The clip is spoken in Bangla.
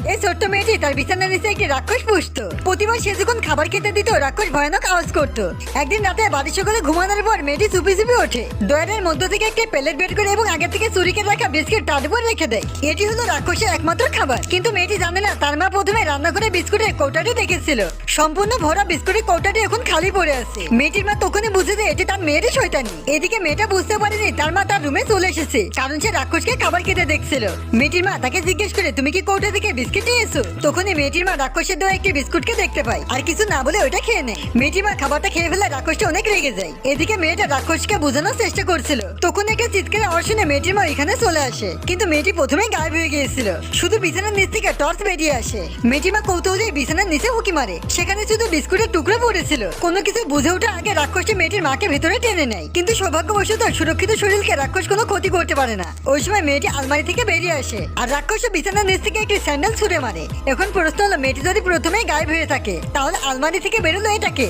এই ছোট্ট মেয়েটি তার বিছানার নিচে একটি রাক্ষস পুষতো। প্রতিবার সে যখন খাবার খেতে দিত রাক্ষস ভয়ানক আওয়াজ করতো। একদিন রাতে বাড়ির সকলে ঘুমানোর পর মেয়েটি চুপি চুপি ওঠে, ডয়ারের মধ্য থেকে একটি প্লেট বের করে এবং আগে থেকে চুরি করে রাখা বিস্কিট তার উপর রেখে দেয়। এটি হলো রাক্ষসের একমাত্র খাবার। কিন্তু মেয়েটি জানে না তার মা প্রথমে রান্নাঘরে বিস্কুটের কৌটাটি দেখেছিল। সম্পূর্ণ ভরা বিস্কুটের কৌটাটি এখন খালি পড়ে আছে। মেয়েটির মা তখনই বুঝে যায় এটি তার মেয়েরই শয়তানি। এদিকে মেয়েটা বুঝতে পারেনি তার মা তার রুমে চলে এসেছে, কারণ সে রাক্ষসকে খাবার খেতে দেখছিল। মেয়েটির মা তাকে জিজ্ঞেস করে তুমি কি কৌটা থেকে বিস্কিট নিয়েছো? তখনই মেয়েটির মা রাক্ষসের দেওয়া একটি বিস্কুটকে দেখতে পায় আর কিছু না বলে ওইটা খেয়ে নেয়। মেয়েটির মা খাবারটা খেয়ে ফেলে রাক্ষসটা অনেক রেগে যায়। এদিকে মেয়েটা রাক্ষসকে বোঝানোর চেষ্টা করছিল। তখন একটা চিৎকারে আওয়াজ শুনে মেয়েটির মা এখানে চলে আসে, কিন্তু মেয়েটি প্রথমেই গায়েব হয়ে গিয়েছিল। শুধু বিছানার নিচ থেকে টর্চ বেরিয়ে আসে। মেয়েটির মা কৌতূহলে বিছানার নিচে হুকি মারে, সেখানে শুধু বিস্কুটের টুকরো পড়েছিল। কোনো কিছু বুঝে ওঠার আগে রাক্ষসটি মেয়েটির মাকে ভেতরে টেনে নেয়, কিন্তু সৌভাগ্যবশত সুরক্ষিত শরীরকে রাক্ষস কোনো ক্ষতি করতে পারে না। ওই সময় মেয়েটি আলমারি থেকে বেরিয়ে আসে আর রাক্ষস বিছানার নিচ থেকে একটি স্যান্ডেল ছুঁড়ে মারে। এখন প্রশ্ন হলো মেয়েটি যদি প্রথমেই গায়েব হয়ে থাকে তাহলে আলমারি থেকে বেরোলো এটাকে।